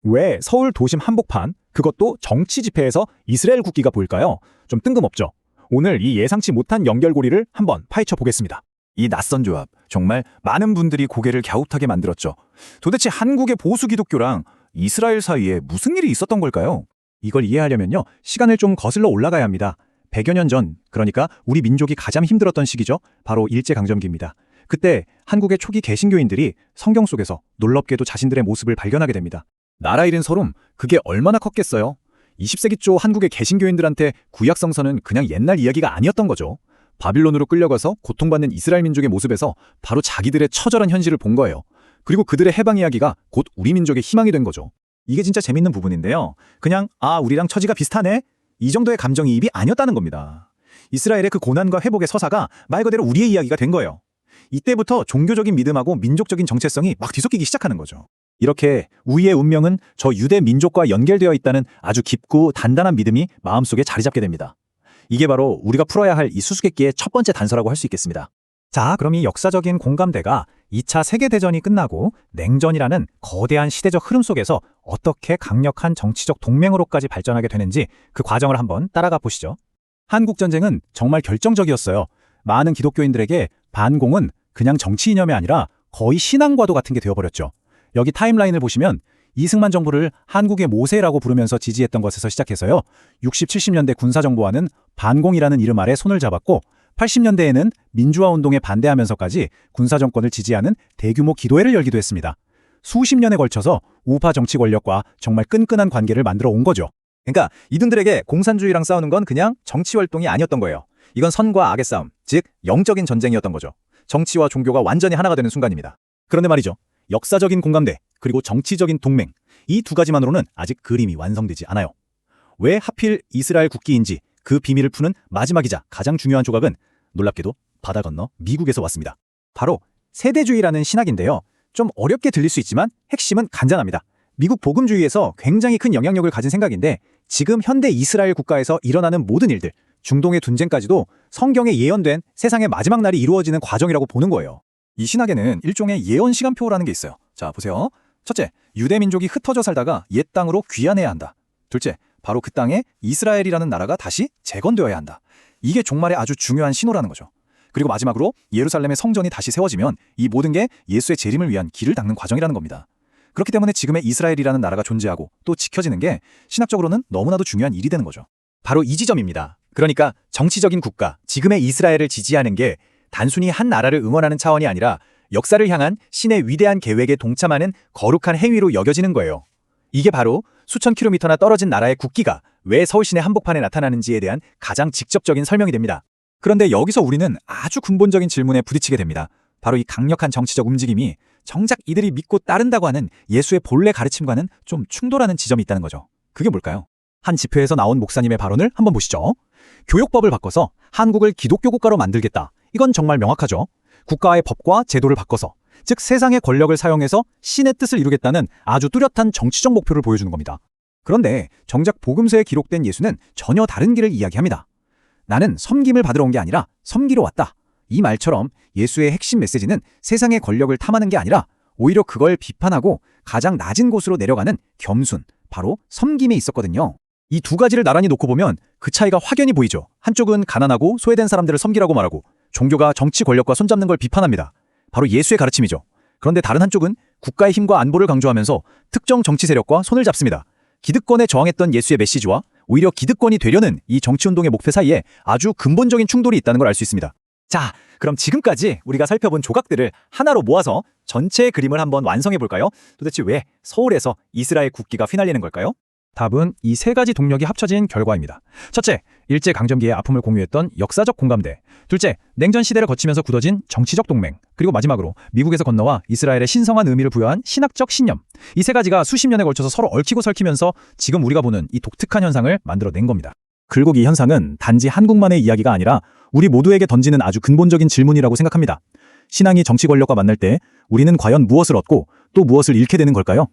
왜 서울 도심 한복판, 그것도 정치 집회에서 이스라엘 국기가 보일까요? 좀 뜬금없죠. 오늘 이 예상치 못한 연결고리를 한번 파헤쳐 보겠습니다. 이 낯선 조합, 정말 많은 분들이 고개를 갸웃하게 만들었죠. 도대체 한국의 보수 기독교랑 이스라엘 사이에 무슨 일이 있었던 걸까요? 이걸 이해하려면요, 시간을 좀 거슬러 올라가야 합니다. 100여 년 전, 그러니까 우리 민족이 가장 힘들었던 시기죠. 바로 일제강점기입니다. 그때 한국의 초기 개신교인들이 성경 속에서 놀랍게도 자신들의 모습을 발견하게 됩니다. 나라 잃은 서름, 그게 얼마나 컸겠어요. 20세기 초 한국의 개신교인들한테 구약 성서는 그냥 옛날 이야기가 아니었던 거죠. 바빌론으로 끌려가서 고통받는 이스라엘 민족의 모습에서 바로 자기들의 처절한 현실을 본 거예요. 그리고 그들의 해방 이야기가 곧 우리 민족의 희망이 된 거죠. 이게 진짜 재밌는 부분인데요. 그냥 우리랑 처지가 비슷하네? 이 정도의 감정이입이 아니었다는 겁니다. 이스라엘의 그 고난과 회복의 서사가 말 그대로 우리의 이야기가 된 거예요. 이때부터 종교적인 믿음하고 민족적인 정체성이 막 뒤섞이기 시작하는 거죠. 이렇게 우리의 운명은 저 유대 민족과 연결되어 있다는 아주 깊고 단단한 믿음이 마음속에 자리 잡게 됩니다. 이게 바로 우리가 풀어야 할 이 수수께끼의 첫 번째 단서라고 할 수 있겠습니다. 자, 그럼 이 역사적인 공감대가 2차 세계대전이 끝나고 냉전이라는 거대한 시대적 흐름 속에서 어떻게 강력한 정치적 동맹으로까지 발전하게 되는지 그 과정을 한번 따라가 보시죠. 한국전쟁은 정말 결정적이었어요. 많은 기독교인들에게 반공은 그냥 정치 이념이 아니라 거의 신앙과도 같은 게 되어버렸죠. 여기 타임라인을 보시면 이승만 정부를 한국의 모세라고 부르면서 지지했던 것에서 시작해서요. 60, 70년대 군사정부와는 반공이라는 이름 아래 손을 잡았고 80년대에는 민주화운동에 반대하면서까지 군사정권을 지지하는 대규모 기도회를 열기도 했습니다. 수십 년에 걸쳐서 우파 정치 권력과 정말 끈끈한 관계를 만들어 온 거죠. 그러니까 이분들에게 공산주의랑 싸우는 건 그냥 정치 활동이 아니었던 거예요. 이건 선과 악의 싸움, 즉 영적인 전쟁이었던 거죠. 정치와 종교가 완전히 하나가 되는 순간입니다. 그런데 말이죠. 역사적인 공감대, 그리고 정치적인 동맹, 이 두 가지만으로는 아직 그림이 완성되지 않아요. 왜 하필 이스라엘 국기인지 그 비밀을 푸는 마지막이자 가장 중요한 조각은 놀랍게도 바다 건너 미국에서 왔습니다. 바로 세대주의라는 신학인데요. 좀 어렵게 들릴 수 있지만 핵심은 간단합니다. 미국 복음주의에서 굉장히 큰 영향력을 가진 생각인데 지금 현대 이스라엘 국가에서 일어나는 모든 일들, 중동의 분쟁까지도 성경에 예언된 세상의 마지막 날이 이루어지는 과정이라고 보는 거예요. 이 신학에는 일종의 예언 시간표라는 게 있어요. 자, 보세요. 첫째, 유대 민족이 흩어져 살다가 옛 땅으로 귀환해야 한다. 둘째, 바로 그 땅에 이스라엘이라는 나라가 다시 재건되어야 한다. 이게 종말의 아주 중요한 신호라는 거죠. 그리고 마지막으로 예루살렘의 성전이 다시 세워지면 이 모든 게 예수의 재림을 위한 길을 닦는 과정이라는 겁니다. 그렇기 때문에 지금의 이스라엘이라는 나라가 존재하고 또 지켜지는 게 신학적으로는 너무나도 중요한 일이 되는 거죠. 바로 이 지점입니다. 그러니까 정치적인 국가, 지금의 이스라엘을 지지하는 게 단순히 한 나라를 응원하는 차원이 아니라 역사를 향한 신의 위대한 계획에 동참하는 거룩한 행위로 여겨지는 거예요. 이게 바로 수천 킬로미터나 떨어진 나라의 국기가 왜 서울시내 한복판에 나타나는지에 대한 가장 직접적인 설명이 됩니다. 그런데 여기서 우리는 아주 근본적인 질문에 부딪히게 됩니다. 바로 이 강력한 정치적 움직임이 정작 이들이 믿고 따른다고 하는 예수의 본래 가르침과는 좀 충돌하는 지점이 있다는 거죠. 그게 뭘까요? 한 집회에서 나온 목사님의 발언을 한번 보시죠. 교육법을 바꿔서 한국을 기독교 국가로 만들겠다. 이건 정말 명확하죠. 국가의 법과 제도를 바꿔서, 즉 세상의 권력을 사용해서 신의 뜻을 이루겠다는 아주 뚜렷한 정치적 목표를 보여주는 겁니다. 그런데 정작 복음서에 기록된 예수는 전혀 다른 길을 이야기합니다. 나는 섬김을 받으러 온 게 아니라 섬기러 왔다. 이 말처럼 예수의 핵심 메시지는 세상의 권력을 탐하는 게 아니라 오히려 그걸 비판하고 가장 낮은 곳으로 내려가는 겸손, 바로 섬김에 있었거든요. 이 두 가지를 나란히 놓고 보면 그 차이가 확연히 보이죠. 한쪽은 가난하고 소외된 사람들을 섬기라고 말하고 종교가 정치 권력과 손잡는 걸 비판합니다. 바로 예수의 가르침이죠. 그런데 다른 한쪽은 국가의 힘과 안보를 강조하면서 특정 정치 세력과 손을 잡습니다. 기득권에 저항했던 예수의 메시지와 오히려 기득권이 되려는 이 정치운동의 목표 사이에 아주 근본적인 충돌이 있다는 걸 알 수 있습니다. 자, 그럼 지금까지 우리가 살펴본 조각들을 하나로 모아서 전체의 그림을 한번 완성해 볼까요? 도대체 왜 서울에서 이스라엘 국기가 휘날리는 걸까요? 답은 이 세 가지 동력이 합쳐진 결과입니다. 첫째, 일제강점기의 아픔을 공유했던 역사적 공감대. 둘째, 냉전 시대를 거치면서 굳어진 정치적 동맹. 그리고 마지막으로 미국에서 건너와 이스라엘의 신성한 의미를 부여한 신학적 신념. 이 세 가지가 수십 년에 걸쳐서 서로 얽히고 설키면서 지금 우리가 보는 이 독특한 현상을 만들어낸 겁니다. 결국 이 현상은 단지 한국만의 이야기가 아니라 우리 모두에게 던지는 아주 근본적인 질문이라고 생각합니다. 신앙이 정치 권력과 만날 때 우리는 과연 무엇을 얻고 또 무엇을 잃게 되는 걸까요?